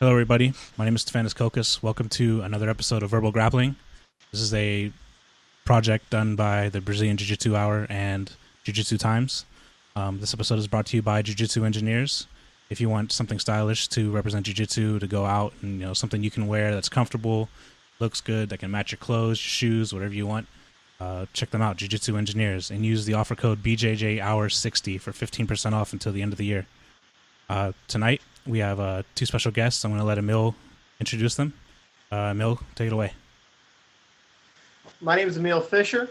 Hello, everybody. My name is Stefanis Kokis. Welcome to another episode of Verbal Grappling. This is a project done by the Brazilian Jiu-Jitsu Hour and Jiu-Jitsu Times. This episode is brought to you by Jiu-Jitsu engineers. If you want something stylish to represent Jiu-Jitsu, to go out and something you can wear that's comfortable, looks good, that can match your clothes, your shoes, whatever you want, check them out, Jiu-Jitsu engineers, and use the offer code BJJ Hour 60 for 15% off until the end of the year. Tonight we have two special guests. I'm going to let Emil introduce them. Emil, take it away. My name is Emil Fisher.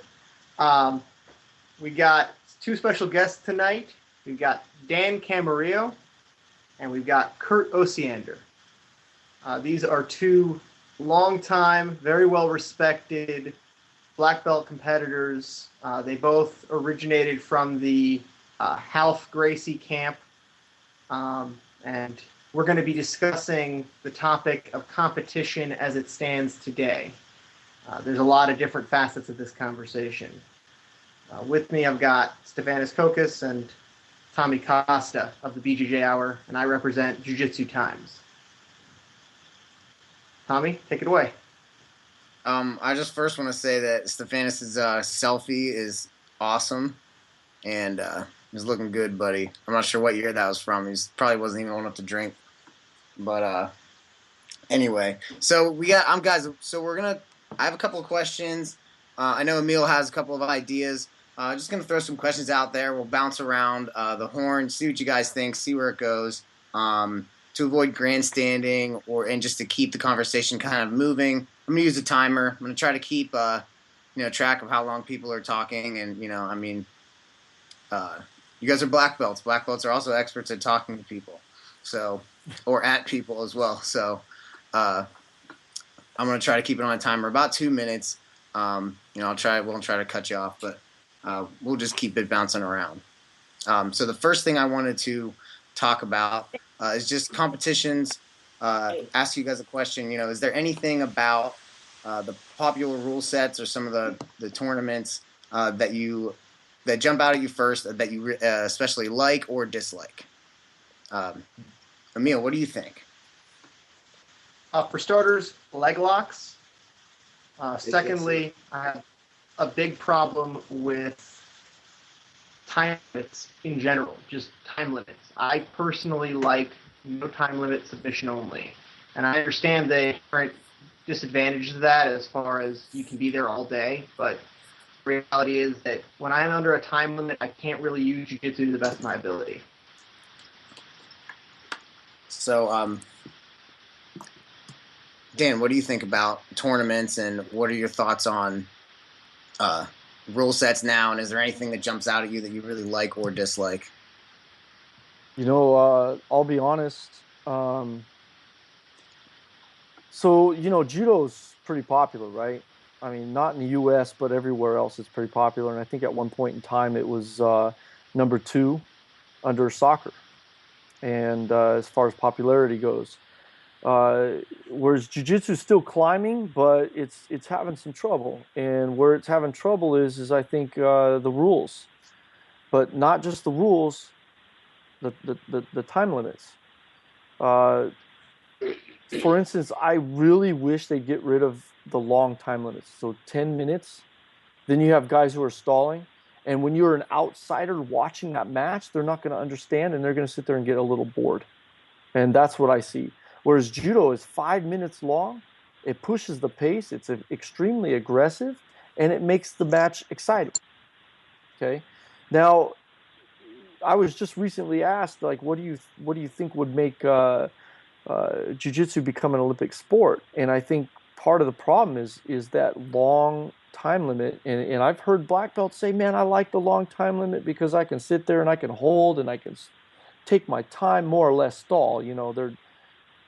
We got two special guests tonight. We've got Dan Camarillo and we've got Kurt Osiander. These are two longtime, very well-respected black belt competitors. They both originated from the Half Gracie camp. And we're going to be discussing the topic of competition as it stands today. There's a lot of different facets of this conversation. With me, I've got Stefanis Kokis and Tommy Costa of the BJJ Hour, and I represent Jiu-Jitsu Times. Tommy, take it away. I just first want to say that Stefanis' selfie is awesome, and he's looking good, buddy. I'm not sure what year that was from. He probably wasn't even old enough to drink. But anyway, so I have a couple of questions. I know Emil has a couple of ideas. Just going to throw some questions out there. We'll bounce around the horn, see what you guys think, see where it goes, to avoid grandstanding and just to keep the conversation kind of moving. I'm going to use a timer. I'm going to try to keep track of how long people are talking, and you guys are black belts. Black belts are also experts at talking to people, or at people as well. So I'm going to try to keep it on a timer, about 2 minutes. Won't try to cut you off, but we'll just keep it bouncing around. So the first thing I wanted to talk about is just competitions. Ask you guys a question. Is there anything about the popular rule sets or some of the tournaments that jump out at you first that you especially like or dislike? Emil, what do you think? For starters, leg locks. Secondly, I have a big problem with time limits in general, just time limits. I personally like no time limit, submission only. And I understand the current disadvantages of that as far as you can be there all day, but the reality is that when I'm under a time limit, I can't really use jiu-jitsu to the best of my ability. So, Dan, what do you think about tournaments, and what are your thoughts on rule sets now? And is there anything that jumps out at you that you really like or dislike? I'll be honest. Judo's pretty popular, right? I mean, not in the U.S., but everywhere else it's pretty popular. And I think at one point in time it was number 2 under soccer. And as far as popularity goes, whereas jiu-jitsu is still climbing, but it's having some trouble. And where it's having trouble is I think the rules, but not just the rules, the time limits. For instance, I really wish they'd get rid of the long time limits. So 10 minutes, then you have guys who are stalling. And when you're an outsider watching that match, they're not going to understand, and they're going to sit there and get a little bored. And that's what I see. Whereas judo is 5 minutes long. It pushes the pace. It's extremely aggressive, and it makes the match exciting. Okay. Now, I was just recently asked, like, what do you think would make jiu-jitsu become an Olympic sport? And I think part of the problem is that long time limit. And I've heard black belts say, man, I like the long time limit because I can sit there and I can hold and I can take my time, more or less stall. They're,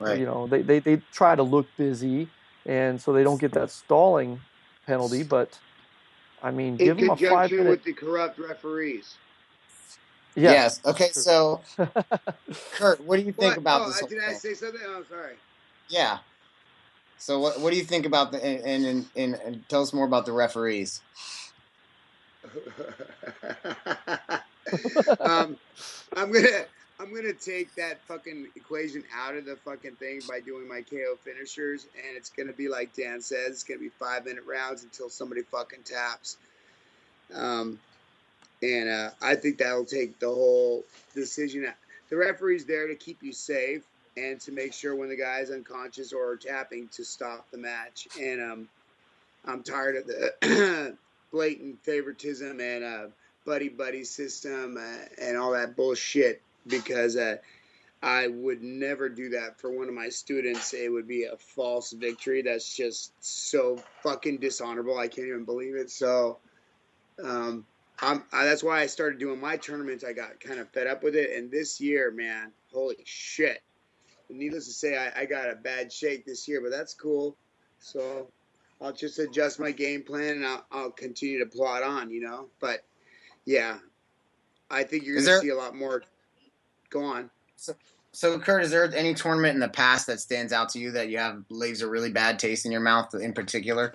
right. They try to look busy, and so they don't get that stalling penalty. But I mean, give them a 5 minute with the corrupt referees. Yes. Okay. So, Kurt, what do you think about this? Did I say something? Oh, sorry. Yeah. So, what do you think about and tell us more about the referees? I'm gonna I'm gonna take that fucking equation out of the fucking thing by doing my KO finishers, and it's gonna be like Dan says, it's gonna be 5-minute rounds until somebody fucking taps. And I think that'll take the whole decision. The referee's there to keep you safe and to make sure when the guy's unconscious or tapping to stop the match. And I'm tired of the blatant favoritism and buddy system and all that bullshit because I would never do that for one of my students. It would be a false victory. That's just so fucking dishonorable. I can't even believe it. So that's why I started doing my tournaments. I got kind of fed up with it. And this year, man, holy shit. Needless to say, I got a bad shake this year, but that's cool. So I'll just adjust my game plan and I'll continue to plot on, you know. But yeah, I think you're going to see a lot more. Go on. So, Kurt, is there any tournament in the past that stands out to you that you have leaves a really bad taste in your mouth in particular?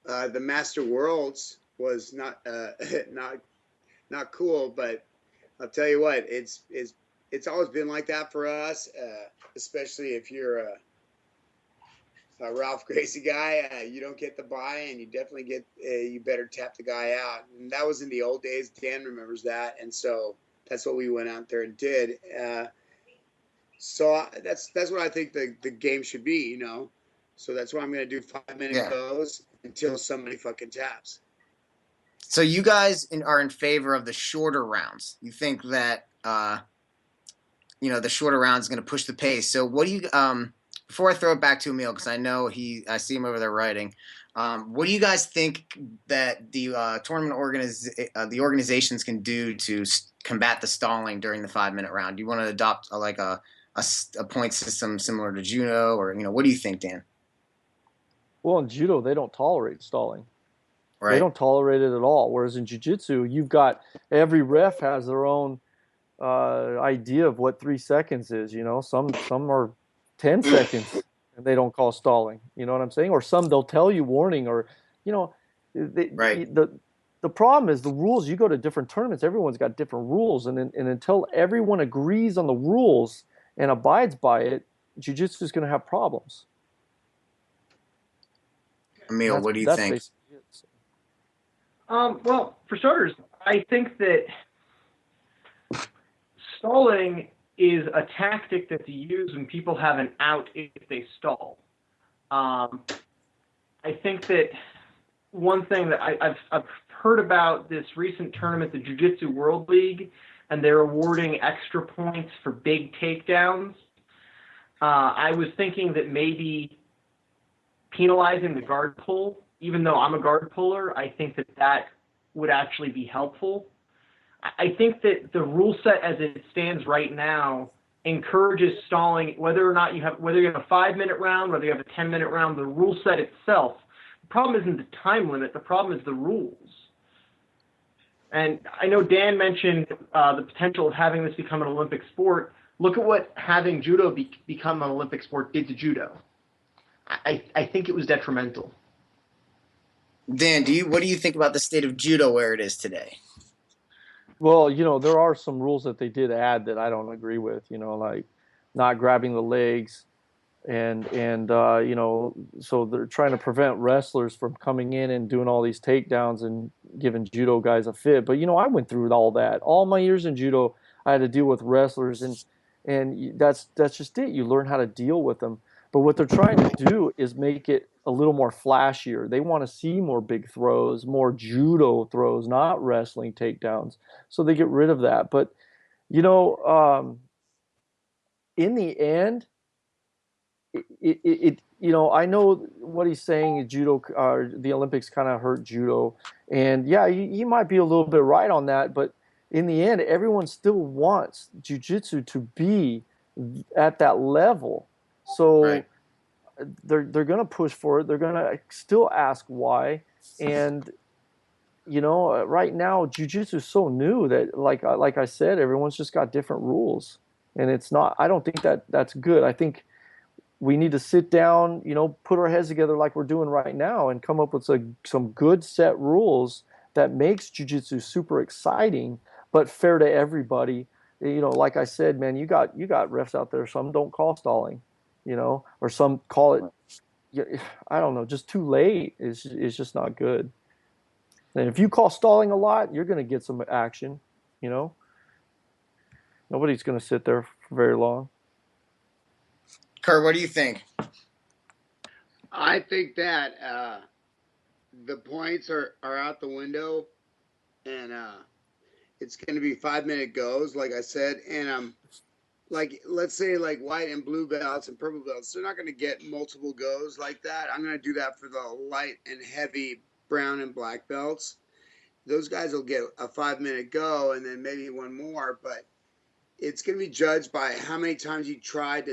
The Master Worlds was not cool, but I'll tell you what, it's always been like that for us, especially if you're a Ralph Gracie guy. You don't get the buy, and you definitely get you better tap the guy out. And that was in the old days. Dan remembers that, and so that's what we went out there and did. So that's what I think the game should be, you know. So that's why I'm going to do 5-minute goes until somebody fucking taps. So you guys are in favor of the shorter rounds. You think that the shorter rounds is going to push the pace. So what do you before I throw it back to Emil, because I know I see him over there writing. What do you guys think that the tournament the organizations can do to combat the stalling during the 5-minute round? Do you want to adopt a point system similar to judo, or what do you think, Dan? Well, in judo, they don't tolerate stalling. Right. They don't tolerate it at all. Whereas in jiu-jitsu, you've got every ref has their own idea of what 3 seconds is. You know, some are 10 seconds and they don't call stalling. You know what I'm saying? Or some they'll tell you warning, or the problem is the rules. You go to different tournaments, everyone's got different rules, and until everyone agrees on the rules and abides by it, jiu-jitsu is going to have problems. Emil, what do you think? Well, for starters, I think that stalling is a tactic that's used when people have an out if they stall. I think that one thing that I've heard about this recent tournament, the Jiu-Jitsu World League, and they're awarding extra points for big takedowns. I was thinking that maybe penalizing the guard pull, even though I'm a guard puller, I think that would actually be helpful. I think that the rule set as it stands right now encourages stalling, whether you have a 5-minute round, whether you have a 10-minute round, the rule set itself. The problem isn't the time limit, the problem is the rules. And I know Dan mentioned the potential of having this become an Olympic sport. Look at what having judo become an Olympic sport did to judo. I think it was detrimental. Dan, what do you think about the state of judo where it is today? Well, there are some rules that they did add that I don't agree with, like not grabbing the legs and so they're trying to prevent wrestlers from coming in and doing all these takedowns and giving judo guys a fit. But, I went through all that. All my years in judo, I had to deal with wrestlers, and that's just it. You learn how to deal with them. But what they're trying to do is make it a little more flashier. They want to see more big throws, more judo throws, not wrestling takedowns. So they get rid of that. But, in the end, I know what he's saying. Judo, the Olympics kind of hurt judo. And yeah, he might be a little bit right on that. But in the end, everyone still wants jiu-jitsu to be at that level. So right. they're going to push for it. They're going to still ask why. And, right now, jiu-jitsu is so new that, like I said, everyone's just got different rules. And I don't think that's good. I think we need to sit down, put our heads together like we're doing right now and come up with some good set rules that makes jiu-jitsu super exciting, but fair to everybody. like I said, man, you got refs out there. Some don't call stalling, or some call it. I don't know, just too late is just not good. And if you call stalling a lot, you're going to get some action. Nobody's going to sit there for very long. Kurt, what do you think? I think that the points are out the window, and it's going to be 5-minute goes, like I said. And like, let's say like white and blue belts and purple belts, they're not going to get multiple goes like that. I'm going to do that for the light and heavy brown and black belts. Those guys will get a 5-minute go and then maybe one more, but it's going to be judged by how many times you tried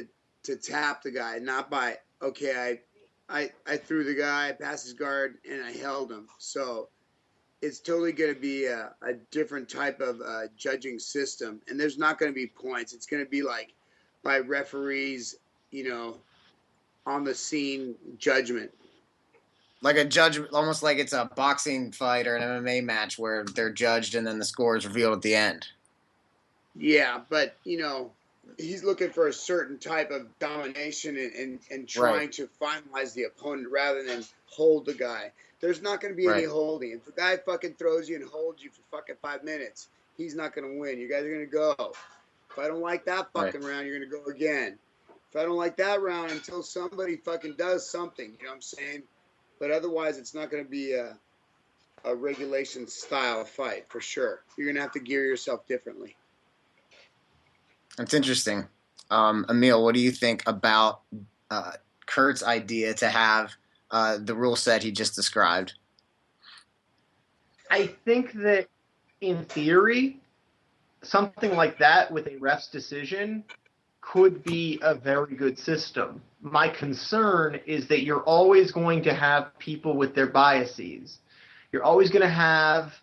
to tap the guy, not by, okay, I threw the guy past his guard and I held him. So it's totally going to be a different type of judging system. And there's not going to be points. It's going to be like by referees, on the scene judgment. Like a judgment, almost like it's a boxing fight or an MMA match where they're judged and then the score is revealed at the end. Yeah, but he's looking for a certain type of domination and trying to finalize the opponent rather than hold the guy. There's not going to be any holding. If the guy fucking throws you and holds you for fucking 5 minutes, he's not going to win. You guys are going to go. If I don't like that fucking round, you're going to go again. If I don't like that round until somebody fucking does something, you know what I'm saying? But otherwise, it's not going to be a regulation style fight for sure. You're going to have to gear yourself differently. That's interesting. Emil, what do you think about Kurt's idea to have the rule set he just described? I think that in theory, something like that with a ref's decision could be a very good system. My concern is that you're always going to have people with their biases. You're always going to have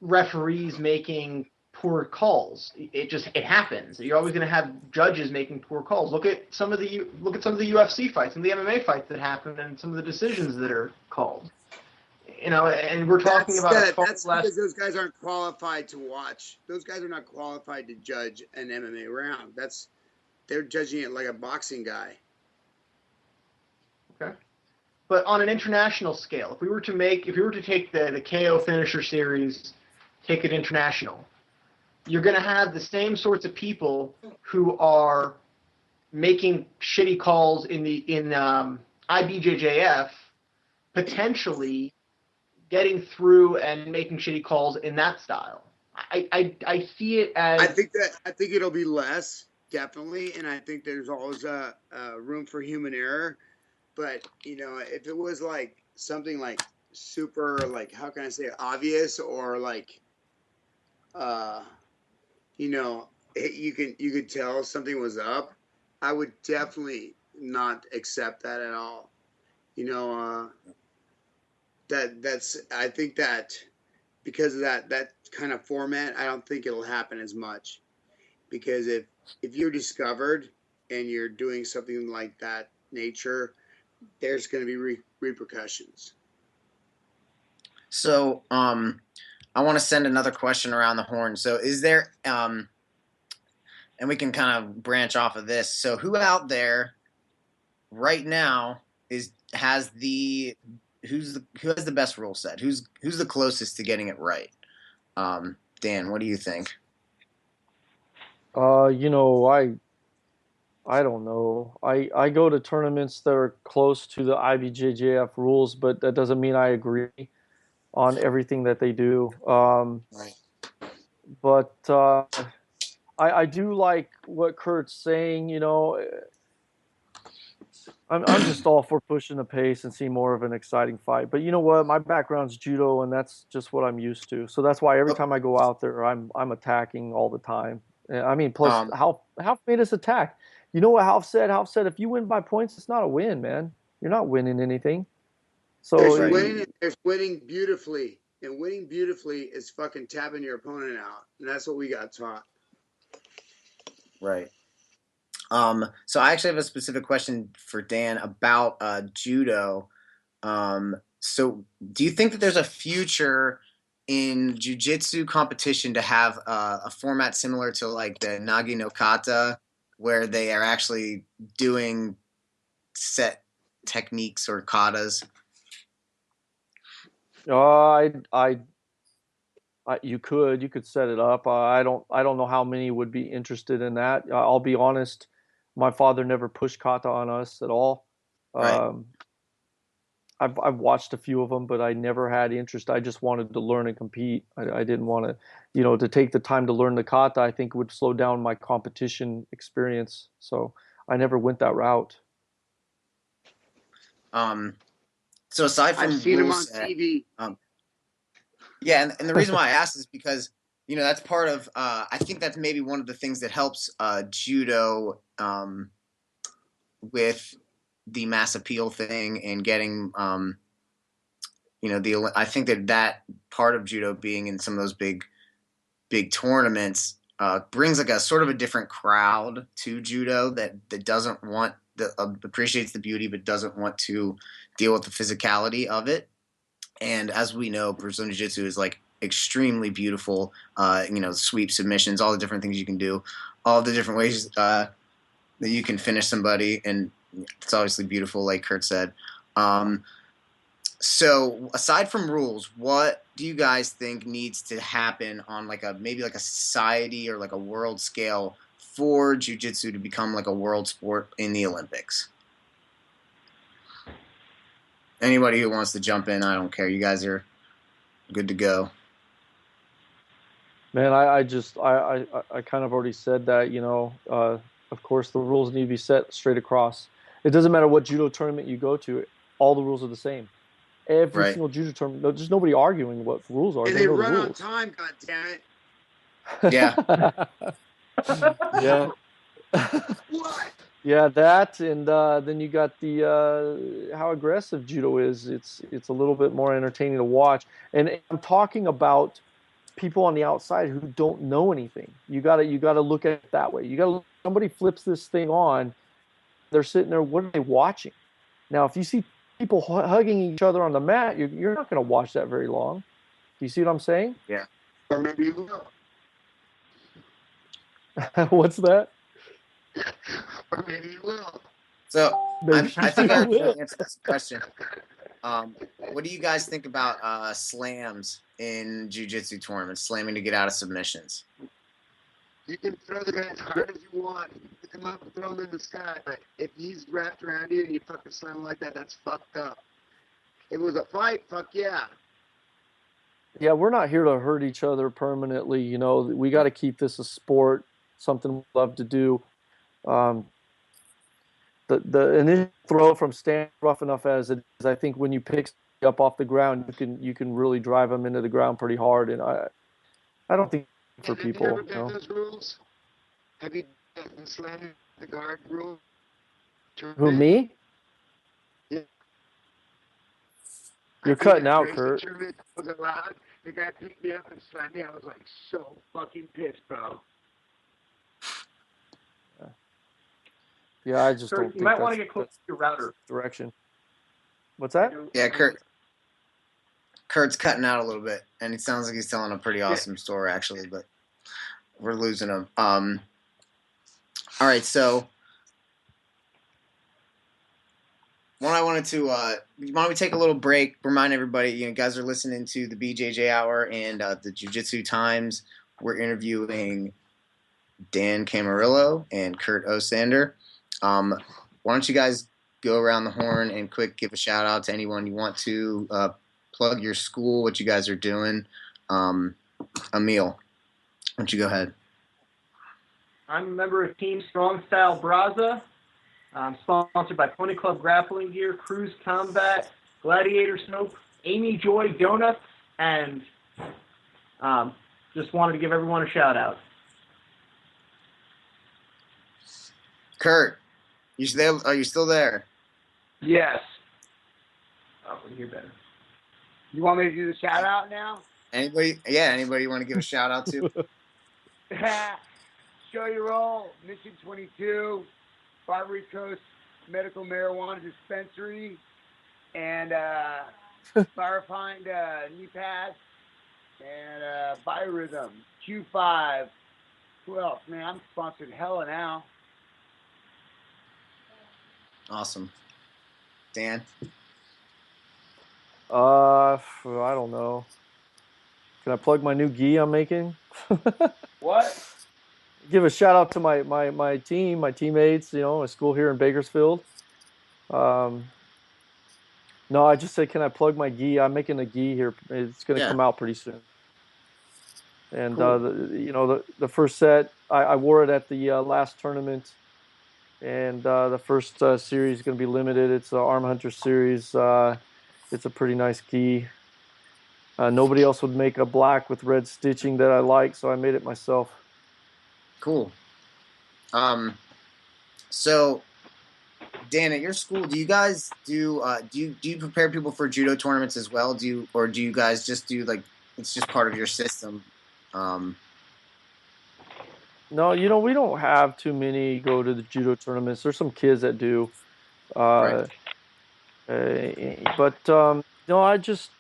referees making poor calls. It happens. You're always going to have judges making poor calls. Look at some of the UFC fights and the MMA fights that happen, and some of the decisions that are called. And we're talking about that's because those guys aren't qualified to watch. Those guys are not qualified to judge an MMA round. They're judging it like a boxing guy. Okay. But on an international scale, if we were to take the KO finisher series, take it international, you're going to have the same sorts of people who are making shitty calls in IBJJF, potentially getting through and making shitty calls in that style. I see it as. I think it'll be less, definitely, and I think there's always a room for human error. But if it was like something like super, like, how can I say, obvious, or like you could tell something was up, I would definitely not accept that at all. I think that because of that kind of format, I don't think it'll happen as much. Because if you're discovered and you're doing something like that nature, there's going to be repercussions. So, I want to send another question around the horn. So is there, and we can kind of branch off of this. So who out there right now has the best rule set? Who's the closest to getting it right? Dan, what do you think? I don't know. I go to tournaments that are close to the IBJJF rules, but that doesn't mean I agree on everything that they do. Right. But I do like what Kurt's saying. I'm just all for pushing the pace and see more of an exciting fight. But you know what? My background's judo, and that's just what I'm used to. So that's why every time I go out there, I'm attacking all the time. I mean, plus Half made us attack. You know what Half said? Half said, if you win by points, it's not a win, man. You're not winning anything. So there's winning beautifully, and winning beautifully is fucking tapping your opponent out, and that's what we got taught. Right. So I actually have a specific question for Dan about judo. So do you think that there's a future in jiu-jitsu competition to have a format similar to like the Nagi no Kata, where they are actually doing set techniques or katas? You could set it up. I don't know how many would be interested in that. I'll be honest, my father never pushed kata on us at all. Right. I've watched a few of them, but I never had interest. I just wanted to learn and compete. I didn't want to, to take the time to learn the kata. I think would slow down my competition experience. So I never went that route. So aside from I've seen him rule on set, TV. yeah, and the reason why I asked is because that's part of. I think that's maybe one of the things that helps judo with the mass appeal thing and getting I think that part of judo being in some of those big tournaments brings like a sort of a different crowd to judo that doesn't want appreciates the beauty but doesn't want to deal with the physicality of it. And as we know, Brazilian Jiu-Jitsu is like extremely beautiful. Sweep submissions, all the different things you can do, all the different ways that you can finish somebody, and it's obviously beautiful, like Kurt said. So aside from rules, what do you guys think needs to happen on maybe like a society or like a world scale for jiu-jitsu to become like a world sport in the Olympics? Anybody who wants to jump in, I don't care. You guys are good to go. Man, I kind of already said that, of course the rules need to be set straight across. It doesn't matter what judo tournament you go to, all the rules are the same. Every Right. single judo tournament, there's nobody arguing what the rules are. And they know run the on rules. time, goddammit. Yeah. Yeah. What? Yeah, that, and then you got the how aggressive judo is. It's a little bit more entertaining to watch. And I'm talking about people on the outside who don't know anything. You gotta look at it that way. Somebody flips this thing on, they're sitting there. What are they watching? Now, if you see people hugging each other on the mat, you're not going to watch that very long. Do you see what I'm saying? Yeah. Or maybe you will. What's that? Or maybe you will. So Maybe I think you I already will. answered this question. What do you guys think about slams in jiu-jitsu tournaments, slamming to get out of submissions? You can throw the guy as hard as you want. You can come up and throw him in the sky, but if he's wrapped around you and you fucking slam him like that, that's fucked up. If it was a fight, fuck yeah. Yeah, we're not here to hurt each other permanently. We got to keep this a sport, something we love to do. The initial throw from stand rough enough as it is, I think when you pick up off the ground, you can really drive them into the ground pretty hard. And I don't think for people. Have you ever done those rules? Have you done slamming the guard rule? Who, me? Yeah. You're cutting out, Kurt. Was allowed. The guy picked me up and slammed me. I was like so fucking pissed, bro. Yeah, I just Kurt, don't you think might want to get close to your router. direction. What's that? Yeah, Kurt's cutting out a little bit, and it sounds like he's telling a pretty awesome story, actually, but we're losing him. All right, so I wanted to why don't we take a little break, remind everybody, you guys are listening to the BJJ Hour and the Jiu-Jitsu Times. We're interviewing Dan Camarillo and Kurt Osiander. Why don't you guys go around the horn and quick give a shout out to anyone you want to, plug your school, what you guys are doing. Emil, why don't you go ahead? I'm a member of Team Strong Style Braza. I'm sponsored by Pony Club Grappling Gear, Cruise Combat, Gladiator Soap, Amy Joy Donuts, and just wanted to give everyone a shout out. Kurt, are you still there? Yes. Oh, we can hear better. You want me to do the shout out now? Anybody you want to give a shout out to? Show your roll, Mission 22, Barbary Coast Medical Marijuana Dispensary, and Firefind knee pads. And Biorhythm, Q5. Who else? Man, I'm sponsored hella now. Awesome. Dan? I don't know. Can I plug my new gi I'm making? What? Give a shout out to my team, my teammates, my school here in Bakersfield. Um, no, I just said, can I plug my gi? I'm making a gi here. It's going to Yeah. come out pretty soon. And Cool. the first set, I wore it at the last tournament, and the first series is going to be limited. It's the Arm Hunter series. It's a pretty nice gi. Nobody else would make a black with red stitching that I like, so I made it myself. Cool. So Dan, at your school, do you guys do you prepare people for judo tournaments as well? Do you guys just do like it's just part of your system? Um, No, we don't have too many go to the judo tournaments. There's some kids that do, right. uh, but no, I just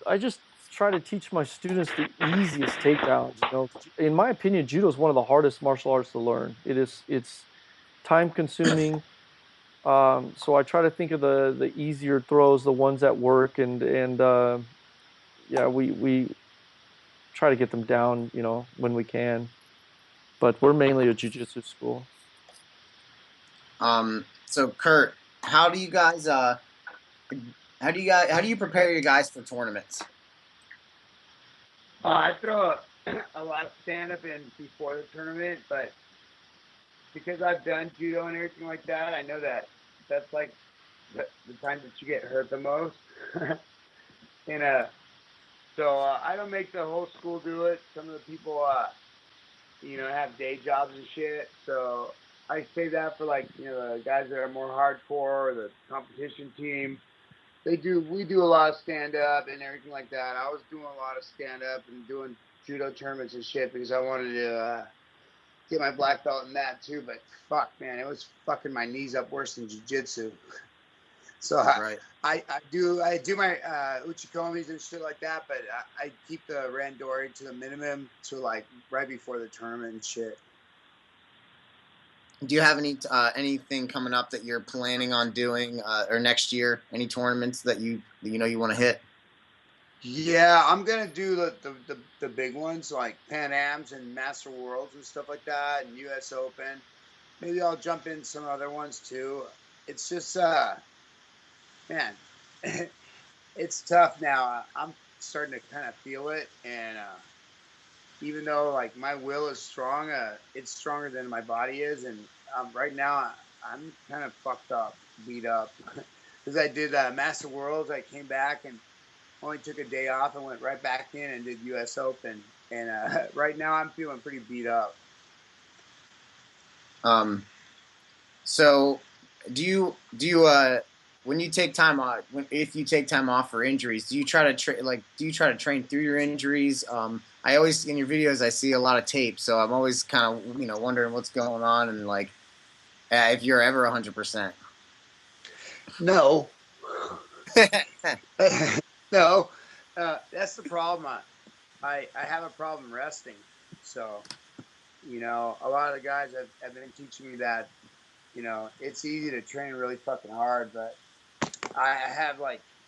try to teach my students the easiest takedowns. In my opinion, judo is one of the hardest martial arts to learn. It's time consuming. So I try to think of the easier throws, the ones that work, and yeah, we try to get them down, when we can. But we're mainly a jiu-jitsu school. So Kurt, how do you guys how do you prepare your guys for tournaments? I throw a lot of stand up in before the tournament, but because I've done judo and everything like that, I know that that's like the time that you get hurt the most. and so I don't make the whole school do it. Some of the people, have day jobs and shit. So I say that for like the guys that are more hardcore, or the competition team. We do a lot of stand up and everything like that. I was doing a lot of stand up and doing judo tournaments and shit because I wanted to get my black belt in that too. But fuck, man, it was fucking my knees up worse than jiu-jitsu. So Right. I do my uchikomis and shit like that, but I keep the randori to the minimum to like right before the tournament and shit. Do you have anything coming up that you're planning on doing or next year? Any tournaments that you want to hit? Yeah, I'm gonna do the big ones like Pan Ams and Master Worlds and stuff like that, and U.S. Open. Maybe I'll jump in some other ones too. It's just man, it's tough now. I'm starting to kind of feel it, and even though like my will is strong, it's stronger than my body is, and right now I'm kind of fucked up, beat up, because I did Master Worlds. I came back and only took a day off and went right back in and did U.S. Open, and right now I'm feeling pretty beat up. So do you when you take time off if you take time off for injuries, do you try to train through your injuries? I always in your videos I see a lot of tape, so I'm always kind of wondering what's going on and like if you're ever 100%. No, no, that's the problem. I have a problem resting, so a lot of the guys have been teaching me that it's easy to train really fucking hard, but I have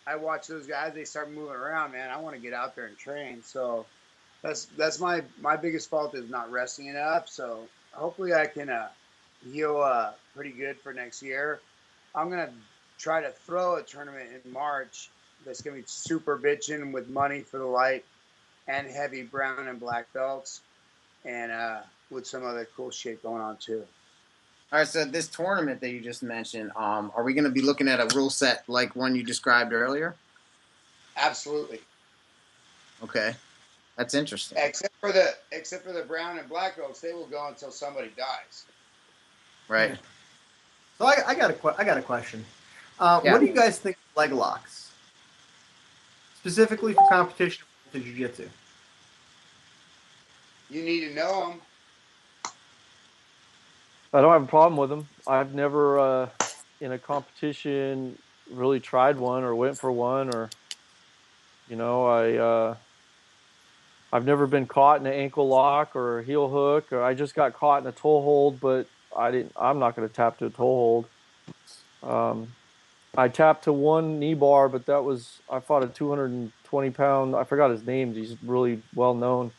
I watch those guys, they start moving around, man. I want to get out there and train. So that's my biggest fault is not resting enough. So hopefully I can heal pretty good for next year. I'm gonna try to throw a tournament in March that's gonna be super bitching with money for the light and heavy brown and black belts, and with some other cool shit going on too. All right, so this tournament that you just mentioned, are we going to be looking at a rule set like one you described earlier? Absolutely. Okay, that's interesting. Except for the brown and black belts, they will go until somebody dies. Right. Yeah. So I got a question. Yeah. What do you guys think of leg locks, specifically for competition to jiu-jitsu? You need to know them. I don't have a problem with them. I've never, in a competition, really tried one or went for one, or I I've never been caught in an ankle lock or a heel hook, or I just got caught in a toe hold, but I'm not going to tap to a toe hold. I tapped to one knee bar, but I fought a 220-pound, I forgot his name. He's really well known.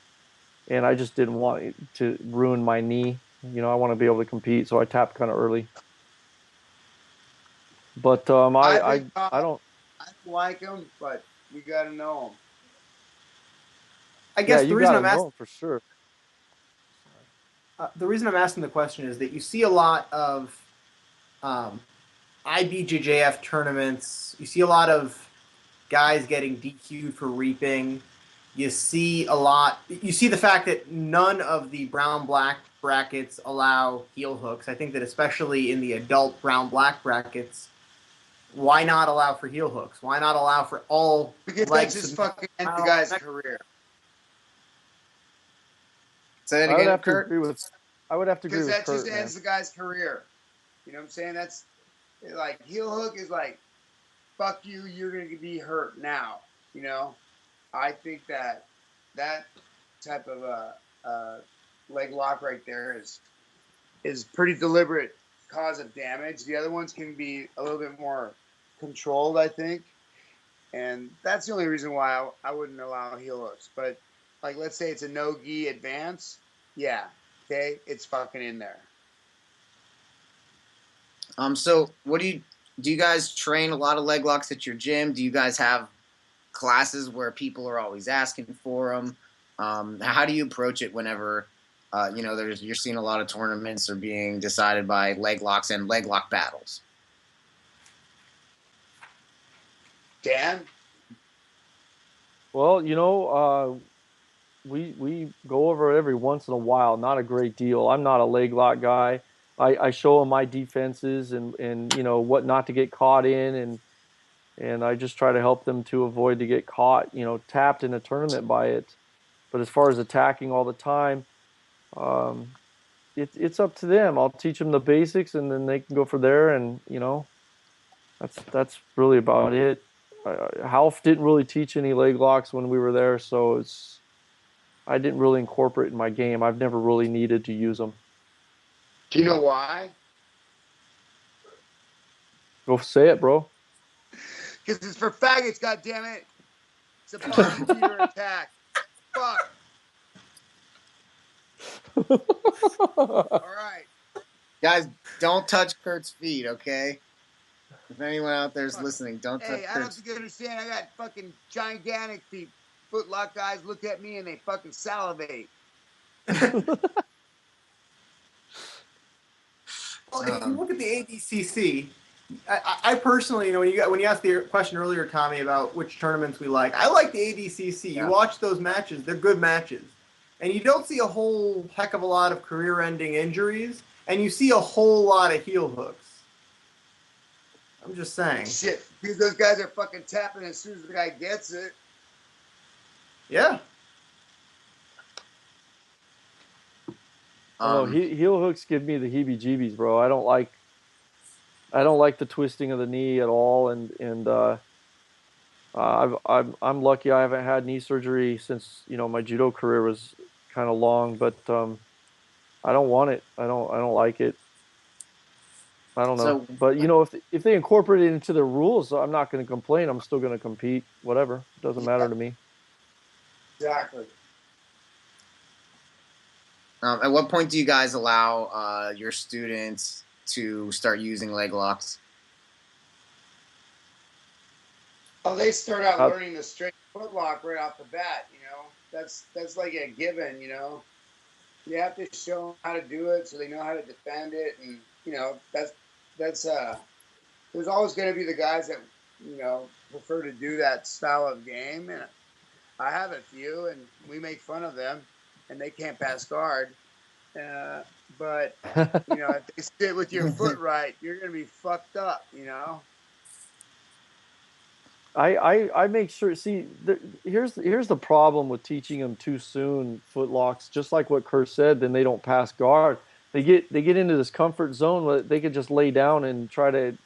And I just didn't want it to ruin my knee. I want to be able to compete, so I tapped kind of early. But I've been I don't. I don't like them, but you got to know them. I Yeah, guess you got to know him for sure. the reason I'm asking the question is that you see a lot of um, IBJJF tournaments. You see a lot of guys getting DQ'd for reaping. You see a lot. You see the fact that none of the brown black brackets allow heel hooks. I think that especially in the adult brown black brackets, why not allow for heel hooks? Why not allow for all Because legs? that's just fucking end the guy's career. Say that I would again, have to Kurt. agree with. I would have to agree Because with that just Kurt, man. ends the guy's career. You know what I'm saying? That's like heel hook is like, fuck you, you're gonna be hurt now. You know, I think that type of leg lock right there is pretty deliberate cause of damage. The other ones can be a little bit more controlled, I think, and that's the only reason why I wouldn't allow heel hooks. But like, let's say it's a no gi advance, yeah, okay, it's fucking in there. So what do you guys train a lot of leg locks at your gym? Do you guys have classes where people are always asking for them? How do you approach it whenever you're seeing a lot of tournaments are being decided by leg locks and leg lock battles? Dan? Well, we go over it every once in a while. Not a great deal. I'm not a leg lock guy. I show them my defenses and what not to get caught in, and I just try to help them to avoid to get caught, tapped in a tournament by it. But as far as attacking all the time, um, it's up to them. I'll teach them the basics, and then they can go from there. And that's really about it. Half didn't really teach any leg locks when we were there, so I didn't really incorporate in my game. I've never really needed to use them. Do you know why? Go say it, bro. Because it's for faggots, goddammit. It's a bottom feeder attack. Fuck. All right. Guys, don't touch Kurt's feet, okay? If anyone out there is listening, don't touch Hey, I don't Kurt's think you understand. I got fucking gigantic feet. Footlock guys look at me and they fucking salivate. Well, if you look at the ADCC, I personally, when you asked the question earlier, Tommy, about which tournaments we like, I like the ADCC. Yeah. You watch those matches; they're good matches, and you don't see a whole heck of a lot of career-ending injuries, and you see a whole lot of heel hooks. I'm just saying. Shit, because those guys are fucking tapping as soon as the guy gets it. Yeah. Heel hooks give me the heebie-jeebies, bro. I don't like the twisting of the knee at all, and I'm lucky I haven't had knee surgery since my judo career was kind of long, but I don't want it. I don't like it. I don't know, but if they incorporate it into the rules, I'm not going to complain. I'm still going to compete. Whatever, it doesn't matter to me. Exactly. At what point do you guys allow your students to start using leg locks? Oh, they start out learning the straight footlock right off the bat. That's like a given. You have to show them how to do it so they know how to defend it, and that's there's always going to be the guys that prefer to do that style of game, and I have a few, and we make fun of them, and they can't pass guard. But if they sit with your foot right, you're going to be fucked up. I make sure. See, here's the problem with teaching them too soon foot locks. Just like what Kurt said, then they don't pass guard. They get into this comfort zone where they could just lay down and try to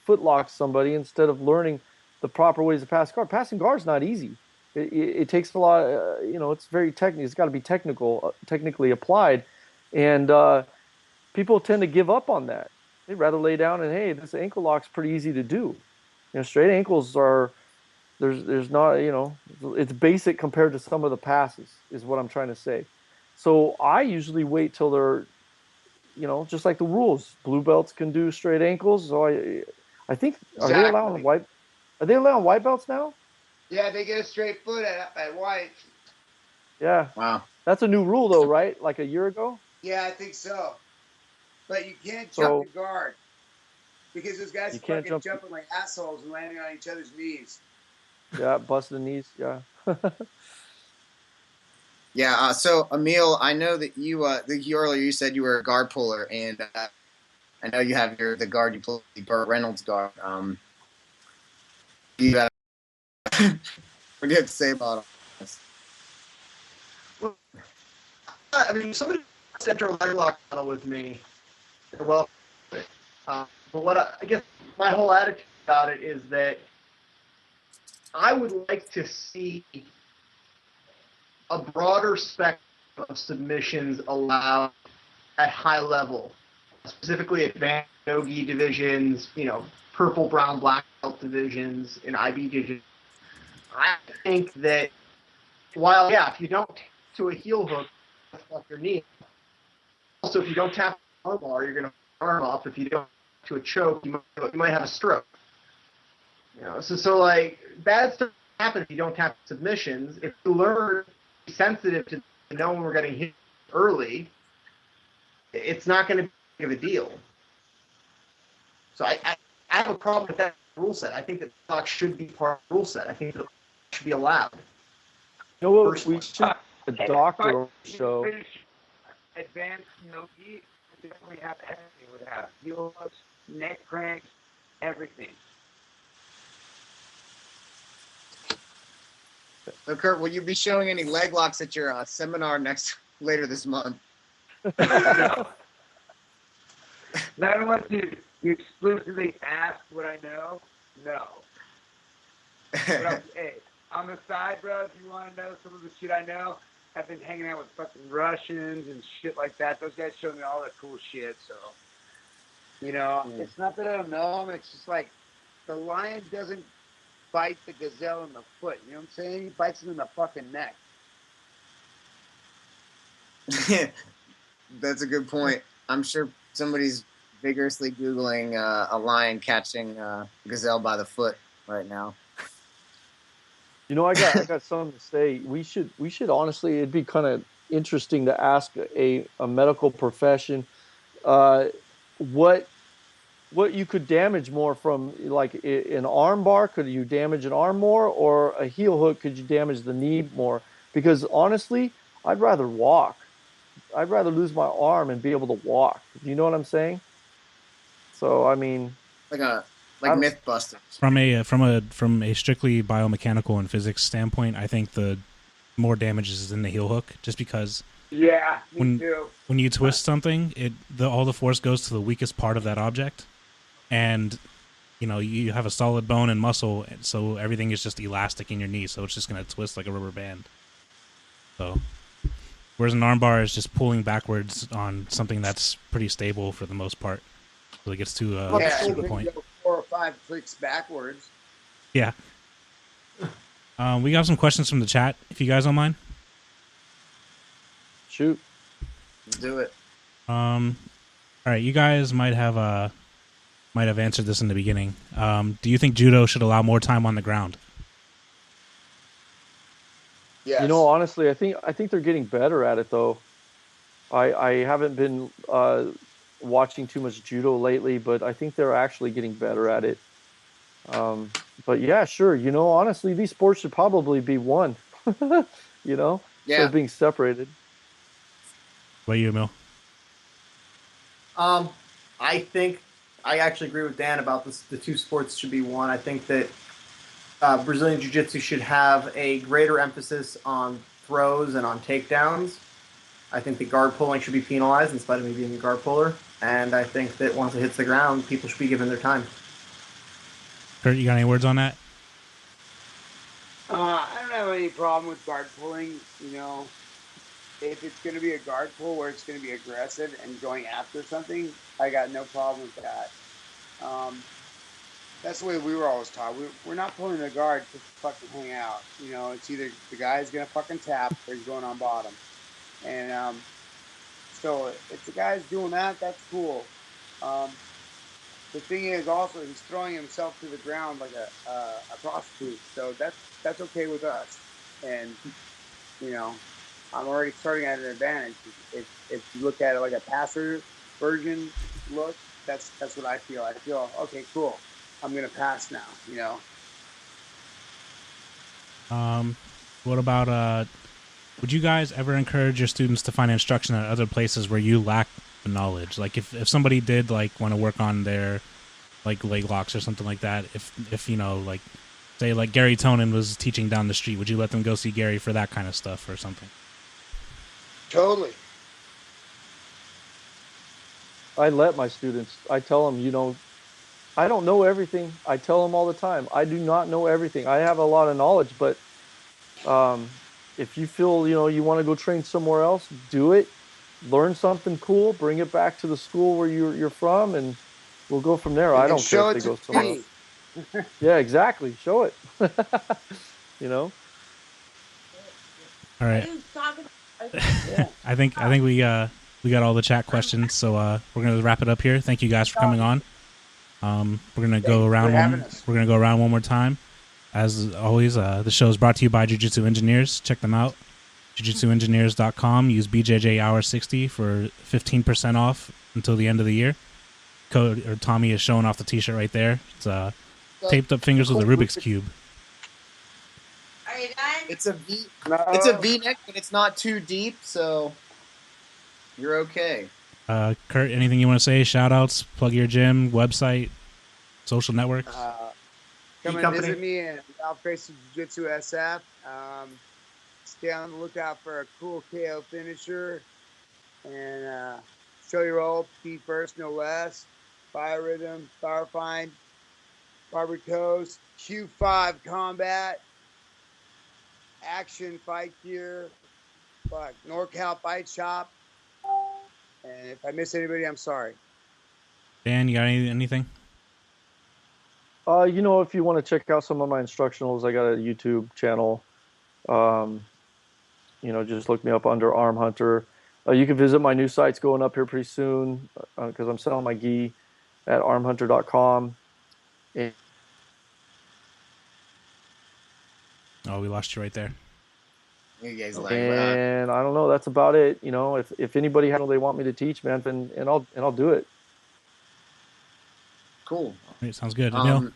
foot lock somebody instead of learning the proper ways to pass guard. Passing guard's not easy. It takes a lot. It's very technical. It's got to be technically applied, and people tend to give up on that. They'd rather lay down and hey, this ankle lock's pretty easy to do. Straight ankles are there's not it's basic compared to some of the passes is what I'm trying to say. So I usually wait till they're just like the rules. Blue belts can do straight ankles. So I think Exactly. are they allowing white belts now? Yeah, they get a straight foot at white. Yeah. Wow. That's a new rule though, right? Like a year ago. Yeah, I think so. But you can't jump So the guard because those guys you are can't fucking jump. jumping like assholes and landing on each other's knees. Yeah, busting the knees. Yeah. Yeah. So Emil, I know that you earlier you said you were a guard puller, and I know you have the guard you pull, the Burt Reynolds guard. Do you have what do you have to say about this? Well, I mean, somebody enter a leg lock battle with me. They're welcome. But what I guess my whole attitude about it is that I would like to see a broader spectrum of submissions allowed at high level, specifically advanced no-gi divisions, purple, brown, black belt divisions in IBJJ. I think that while, if you don't to a heel hook, off your knee. Also, if you don't tap the arm bar, you're going to arm off. If you don't to a choke, you might have a stroke. So like bad stuff happens if you don't tap submissions. If you learn to be sensitive to know when we're getting hit early, it's not going to be big of a deal. So I have a problem with that rule set. I think that stock should be part of the rule set. I think that it should be allowed. You know what? We should a doctor show. Advanced no-gi definitely have everything with that. Heel hooks, neck cranks, everything. So Kurt, will you be showing any leg locks at your seminar later this month? No. Not unless you exclusively ask what I know. No. But hey, on the side, bro, if you want to know some of the shit I know, I've been hanging out with fucking Russians and shit like that. Those guys show me all that cool shit. So, it's not that I don't know them. It's just like the lion doesn't bite the gazelle in the foot. You know what I'm saying? He bites it in the fucking neck. That's a good point. I'm sure somebody's vigorously Googling a lion catching gazelle by the foot right now. I got something to say. We should honestly, it'd be kind of interesting to ask a medical profession what you could damage more from, like an arm bar. Could you damage an arm more, or a heel hook? Could you damage the knee more? Because honestly, I'd rather walk. I'd rather lose my arm and be able to walk. You know what I'm saying? So I mean, like Mythbusters. From a strictly biomechanical and physics standpoint, I think the more damage is in the heel hook, just because Yeah, me too. when you twist something, all the force goes to the weakest part of that object, and you have a solid bone and muscle, so everything is just elastic in your knee, so it's just going to twist like a rubber band. So, whereas an armbar is just pulling backwards on something that's pretty stable for the most part, so it gets to the point. 4 or 5 clicks backwards. Yeah. We got some questions from the chat, if you guys don't mind. shoot. Let's do it. All right, you guys might have answered this in the beginning. Do you think judo should allow more time on the ground? Yes. Honestly, I think they're getting better at it though. I haven't been watching too much judo lately, but I think they're actually getting better at it. But yeah, sure. Honestly, these sports should probably be one. Yeah. Instead of being separated. What about you, Emil? I think I actually agree with Dan about this. The two sports should be one. I think that Brazilian Jiu-Jitsu should have a greater emphasis on throws and on takedowns. I think the guard pulling should be penalized in spite of me being a guard puller. And I think that once it hits the ground, people should be given their time. Kurt, you got any words on that? I don't have any problem with guard pulling. You know, if it's going to be a guard pull where it's going to be aggressive and going after something, I got no problem with that. That's the way we were always taught. We're not pulling the guard to fucking hang out. You know, it's either the guy's going to fucking tap or he's going on bottom. And so if the guy's doing that, that's cool. The thing is also he's throwing himself to the ground like a prostitute. So that's okay with us. And, you know, I'm already starting at an advantage. If you look at it like a passer version look, that's what I feel. I feel, okay, cool. I'm going to pass now, you know. What about would you guys ever encourage your students to find instruction at other places where you lack the knowledge? Like if somebody did like want to work on their like leg locks or something like that, if you know, like say like Gary Tonin was teaching down the street, would you let them go see Gary for that kind of stuff or something? Totally. I let my students, I tell them, you know, I don't know everything. I tell them all the time, I do not know everything. I have a lot of knowledge, but if you feel, you know, you want to go train somewhere else, do it. Learn something cool, bring it back to the school where you're from, and we'll go from there. I don't care if they go somewhere else. Yeah, exactly. Show it. You know. All right. I think we got all the chat questions, so we're gonna wrap it up here. Thank you guys for coming on. We're gonna go around. We're gonna go around one more time. As always, the show is brought to you by Jiu-Jitsu Engineers. Check them out. jiujitsuengineers.com. Use BJJ Hour 60 for 15% off until the end of the year. Code or Tommy is showing off the T-shirt right there. It's taped up fingers with a Rubik's cube. Are you done? It's a V. No. It's a V-neck, but it's not too deep, so you're okay. Kurt, anything you want to say? Shout outs, plug your gym, website, social networks. Come and visit me at Outface Jiu-Jitsu SF. Stay on the lookout for a cool KO finisher. And show your roll, feet first, no less. Biorhythm, Starfind, Barbacoas, Q5 Combat, Action Fight Gear, NorCal Fight Shop. And if I miss anybody, I'm sorry. Dan, you got anything? You know, if you want to check out some of my instructionals, I got a YouTube channel. You know, just look me up under Arm Hunter. You can visit my new sites going up here pretty soon because I'm selling my gi at armhunter.com. Oh, we lost you right there. You guys and I don't know. That's about it. You know, if anybody has they want me to teach, man, and I'll do it. Cool. It sounds good. Emil?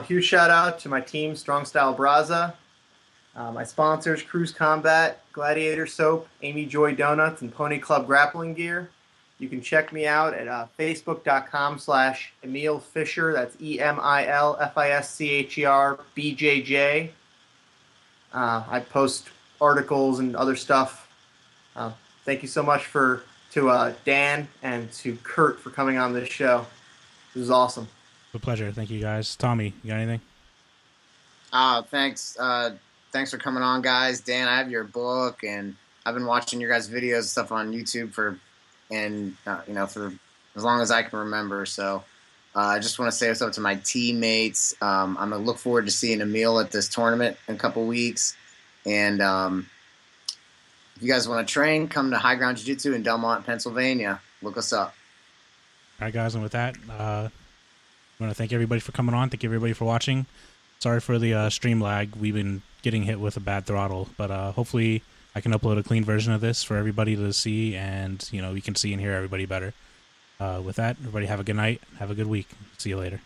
Huge shout out to my team, Strong Style Braza. My sponsors, Cruise Combat, Gladiator Soap, Amy Joy Donuts, and Pony Club Grappling Gear. You can check me out at facebook.com/Emil Fisher. That's EMILFISCHER BJJ. I post articles and other stuff. Thank you so much to Dan and to Kurt for coming on this show. This is awesome. It's a pleasure. Thank you, guys. Tommy, you got anything? Thanks. Thanks for coming on, guys. Dan, I have your book, and I've been watching your guys' videos and stuff on YouTube for as long as I can remember. So I just want to say what's up to my teammates. I'm going to look forward to seeing Emil at this tournament in a couple weeks. And if you guys want to train, come to High Ground Jiu-Jitsu in Delmont, Pennsylvania. Look us up. All right, guys, and with that, I want to thank everybody for coming on. Thank everybody for watching. Sorry for the stream lag. We've been getting hit with a bad throttle, but hopefully I can upload a clean version of this for everybody to see, and you can see and hear everybody better. With that, everybody have a good night. Have a good week. See you later.